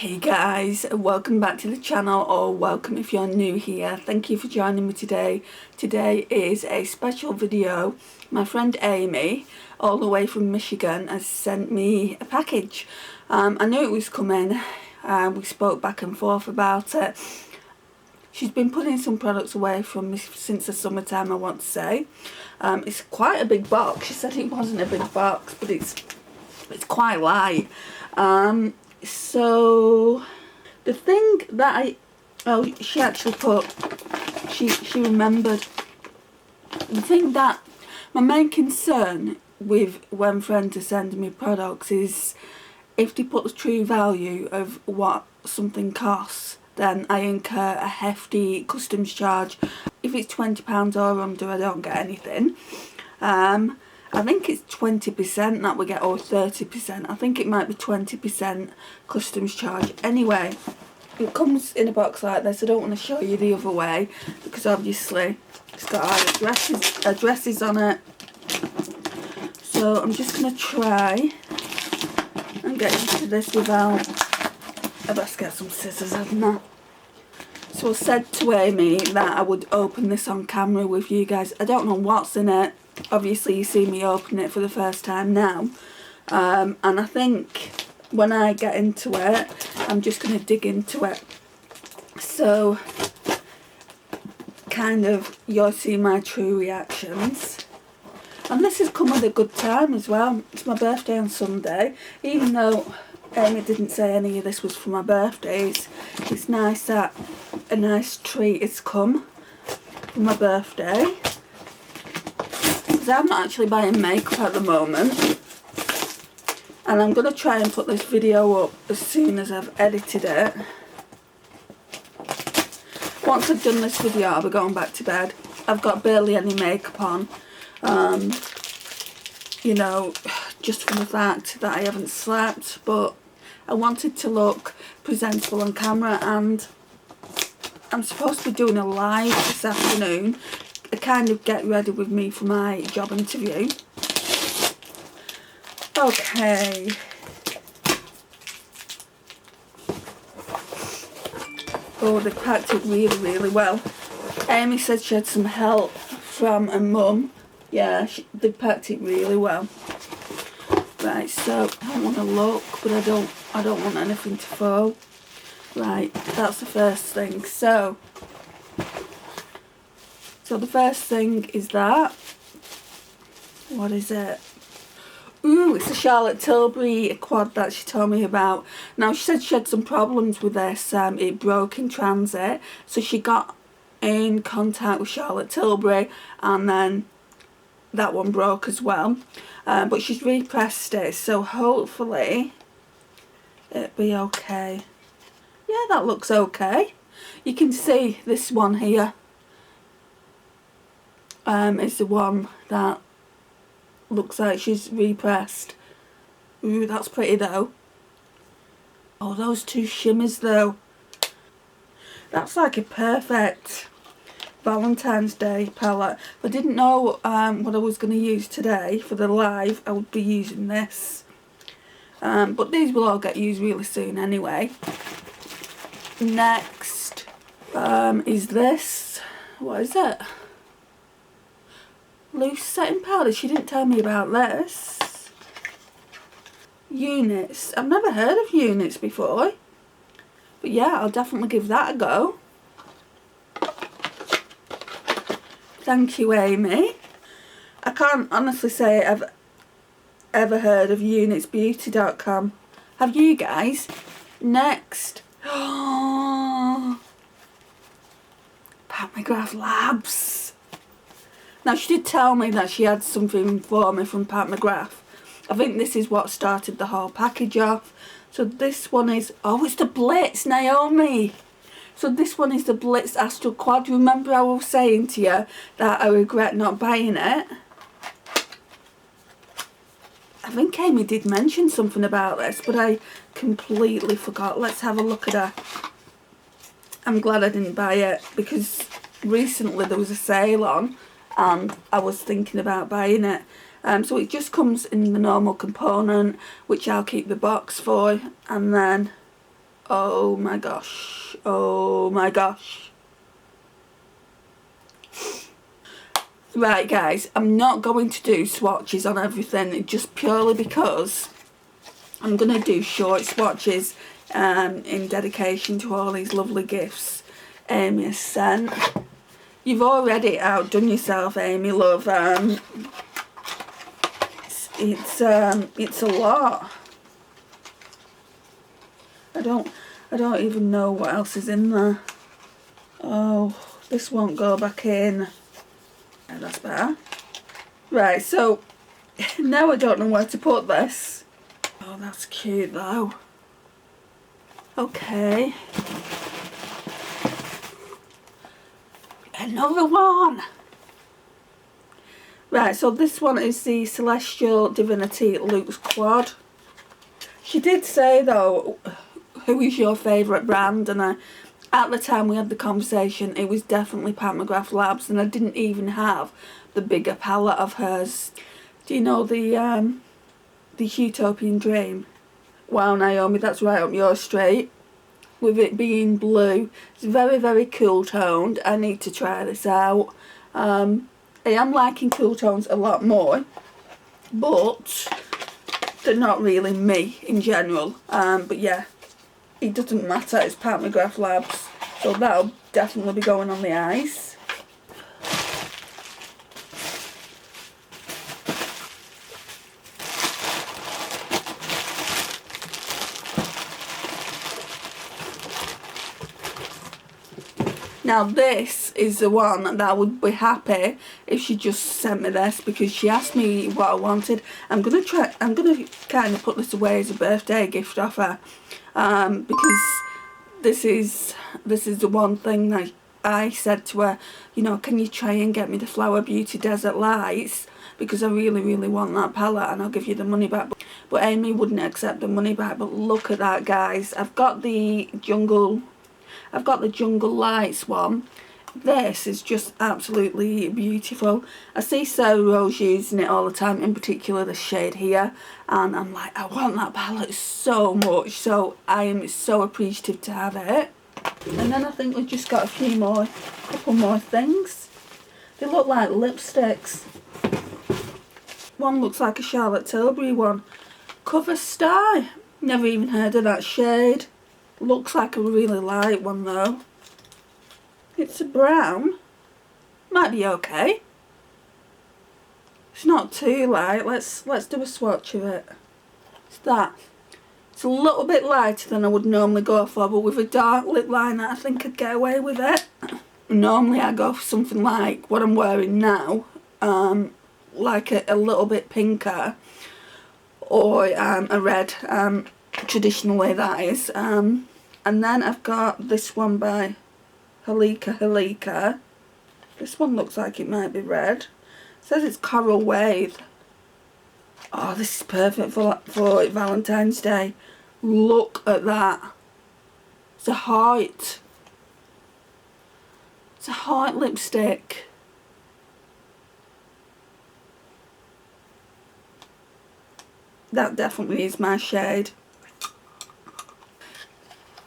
Hey guys, welcome back to the channel, or welcome if you're new here. Thank you for joining me today. Today is a special video. My friend Aimee, all the way from Michigan, has sent me a package. I knew it was coming. We spoke back and forth about it. She's been putting some products away from me since the summertime, I want to say. It's quite a big box. She said it wasn't a big box, but it's quite light. So the thing that she actually put, she remembered, the thing that my main concern with when friends are sending me products is if they put the true value of what something costs, then I incur a hefty customs charge. If it's £20 or under, I don't get anything. I think it's 20% that we get, or 30%. I think it might be 20% customs charge. Anyway, it comes in a box like this. I don't want to show you the other way because obviously it's got our addresses on it. So I'm just going to try and get into this without... I best get some scissors, haven't I? So I said to Aimee that I would open this on camera with you guys. I don't know what's in it. Obviously you see me open it for the first time now, and I think when I get into it I'm just going to dig into it, so kind of you'll see my true reactions. And this has come at a good time as well. It's my birthday on Sunday, even though Aimee didn't say any of this was for my birthdays. It's nice that a nice treat has come for my birthday. I'm not actually buying makeup at the moment, and I'm going to try and put this video up as soon as I've edited it. Once I've done this video I'll be going back to bed. I've got barely any makeup on, you know, just from the fact that I haven't slept, but I wanted to look presentable on camera, and I'm supposed to be doing a live this afternoon. Kind of get ready with me for my job interview. Okay. Oh, they packed it really well. Aimee said she had some help from her mum. Yeah, they packed it really well. Right, so I don't want to look, but I don't want anything to fall. Right, that's the first thing. So the first thing is that. What is it? Ooh, it's a Charlotte Tilbury quad that she told me about. Now, she said she had some problems with this. It broke in transit. So she got in contact with Charlotte Tilbury, and then that one broke as well. But she's repressed it, so hopefully it'll be okay. Yeah, that looks okay. You can see this one here. Is the one that looks like she's repressed. Ooh, that's pretty though. Oh, those two shimmers though. That's like a perfect Valentine's Day palette. If I didn't know what I was going to use today for the live, I would be using this. But these will all get used really soon anyway. Next is this. What is it? Loose setting powder. She didn't tell me about this. Units. I've never heard of units before. But yeah, I'll definitely give that a go. Thank you, Aimee. I can't honestly say I've ever heard of unitsbeauty.com. Have you guys? Next. Pat McGrath Labs. Now, she did tell me that she had something for me from Pat McGrath. I think this is what started the whole package off. So this one is... Oh, it's the Blitz, Naomi. So this one is the Blitz Astral Quad. Remember I was saying to you that I regret not buying it? I think Aimee did mention something about this, but I completely forgot. Let's have a look at her. I'm glad I didn't buy it, because recently there was a sale on, and I was thinking about buying it. So it just comes in the normal component, which I'll keep the box for, and then Oh my gosh. Oh my gosh. Right guys, I'm not going to do swatches on everything just purely because I'm going to do short swatches in dedication to all these lovely gifts Aimee has sent. You've already outdone yourself, Aimee, love. It's a lot. I don't even know what else is in there. Oh, this won't go back in. Yeah, that's better. Right, so now I don't know where to put this. Oh, that's cute though. Okay. Another one. Right, so this one is the Celestial Divinity Luxe Quad. She did say though, who is your favourite brand? And at the time we had the conversation, it was definitely Pat McGrath Labs, and I didn't even have the bigger palette of hers. Do you know the Utopian Dream? Wow, Naomi, that's right up your street. With it being blue, it's very, very cool toned. I need to try this out. I am liking cool tones a lot more, but they're not really me in general. But yeah, it doesn't matter, it's Pat McGrath Labs, so that'll definitely be going on the eyes. Now this is the one that I would be happy if she just sent me this, because she asked me what I wanted. I'm gonna kind of put this away as a birthday gift off her, because this is the one thing that I said to her, you know, can you try and get me the Flower Beauty Desert Lights, because I really, really want that palette, and I'll give you the money back. But Aimee wouldn't accept the money back. But look at that, guys. I've got the Jungle Lights one. This is just absolutely beautiful. I see Sarah Rose using it all the time, in particular the shade here, and I'm like, I want that palette so much, so I am so appreciative to have it. And then I think we've just got a couple more things. They look like lipsticks. One looks like a Charlotte Tilbury one. Cover Star. Never even heard of that shade. Looks like a really light one though. It's a brown. Might be okay. It's not too light. Let's do a swatch of it. It's that. It's a little bit lighter than I would normally go for, but with a dark lip liner I think I'd get away with it. Normally I go for something like what I'm wearing now, like a little bit pinker, or a red, traditionally that is. And then I've got this one by Halika. This one looks like it might be red. It says it's Coral Wave. Oh, this is perfect for Valentine's Day. Look at that. It's a heart. It's a heart lipstick. That definitely is my shade.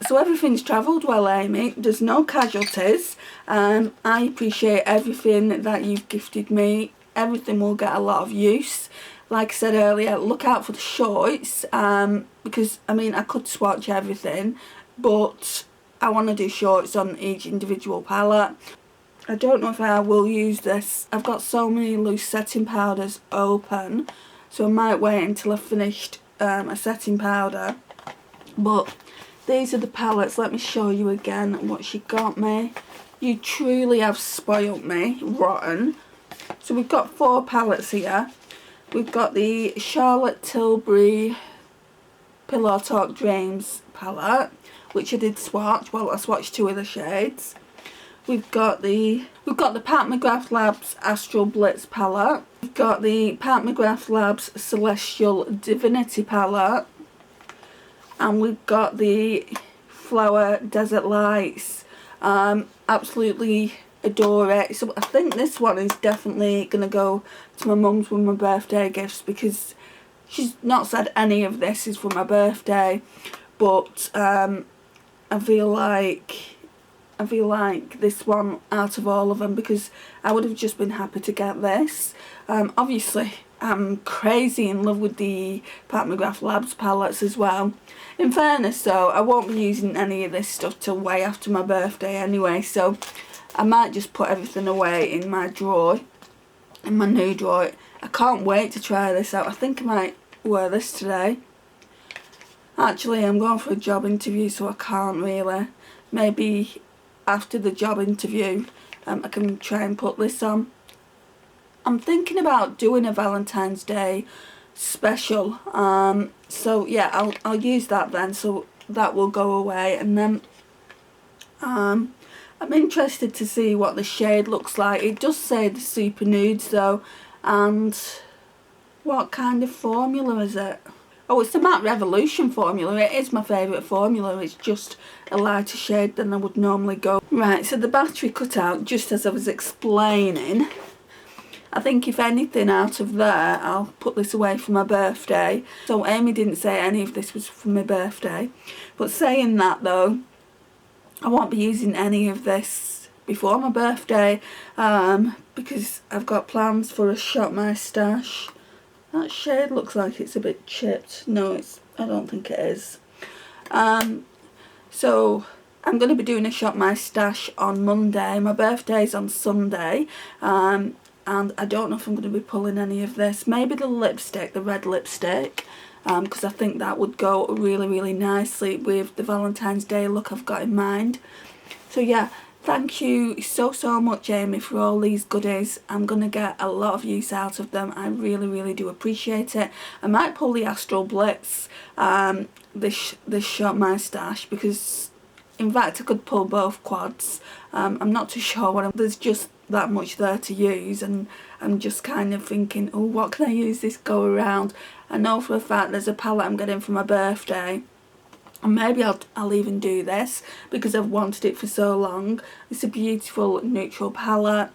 So everything's travelled well, Aimee. There's no casualties. I appreciate everything that you've gifted me. Everything will get a lot of use. Like I said earlier, look out for the shorts, because I mean I could swatch everything, but I want to do shorts on each individual palette. I don't know if I will use this. I've got so many loose setting powders open, so I might wait until I've finished a setting powder. But these are the palettes. Let me show you again what she got me. You truly have spoilt me rotten. So we've got 4 palettes here. We've got the Charlotte Tilbury Pillow Talk Dreams palette, which I did swatch. Well, I swatched 2 of the shades. We've got the Pat McGrath Labs Astral Blitz palette. We've got the Pat McGrath Labs Celestial Divinity palette. And we've got the Flower Desert Lights. Absolutely adore it. So I think this one is definitely going to go to my mum's with my birthday gifts, because she's not said any of this is for my birthday. But I feel like this one out of all of them, because I would have just been happy to get this. Obviously I'm crazy in love with the Pat McGrath Labs palettes as well. In fairness though, I won't be using any of this stuff till way after my birthday anyway, so I might just put everything away in my drawer, in my new drawer. I can't wait to try this out. I think I might wear this today. Actually, I'm going for a job interview, so I can't really. Maybe after the job interview I can try and put this on. I'm thinking about doing a Valentine's Day special, so yeah, I'll use that then, so that will go away. And then I'm interested to see what the shade looks like. It does say the super nudes though, and what kind of formula is it? Oh, it's the Matte Revolution formula. It is my favourite formula. It's just a lighter shade than I would normally go. Right, so the battery cut out just as I was explaining. I think if anything out of there, I'll put this away for my birthday. So Aimee didn't say any of this was for my birthday. But saying that though, I won't be using any of this before my birthday, because I've got plans for a Shop My Stash. That shade looks like it's a bit chipped. No, I don't think it is. So I'm going to be doing a Shop My Stash on Monday. My birthday's on Sunday. And I don't know if I'm going to be pulling any of this. Maybe the lipstick, the red lipstick. Because I think that would go really, really nicely with the Valentine's Day look I've got in mind. So yeah, thank you so much, Aimee, for all these goodies. I'm going to get a lot of use out of them. I really, really do appreciate it. I might pull the Astral Blitz, this Shop My Stash, because in fact I could pull both quads. I'm not too sure there's just that much there to use, and I'm just kind of thinking, oh, what can I use this go around? I know for a fact there's a palette I'm getting for my birthday, and maybe I'll even do this because I've wanted it for so long. It's a beautiful neutral palette.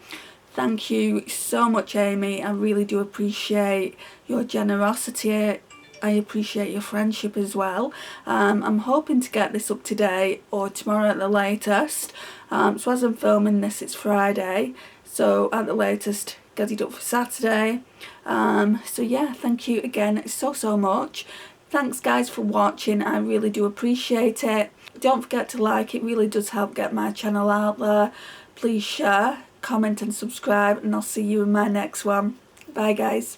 Thank you so much, Aimee. I really do appreciate your generosity. I appreciate your friendship as well. I'm hoping to get this up today or tomorrow at the latest. So as I'm filming this, it's Friday, so at the latest get it up for Saturday. So yeah, thank you again so much. Thanks guys for watching. I really do appreciate it. Don't forget to like, it really does help get my channel out there. Please share, comment and subscribe, and I'll see you in my next one. Bye guys.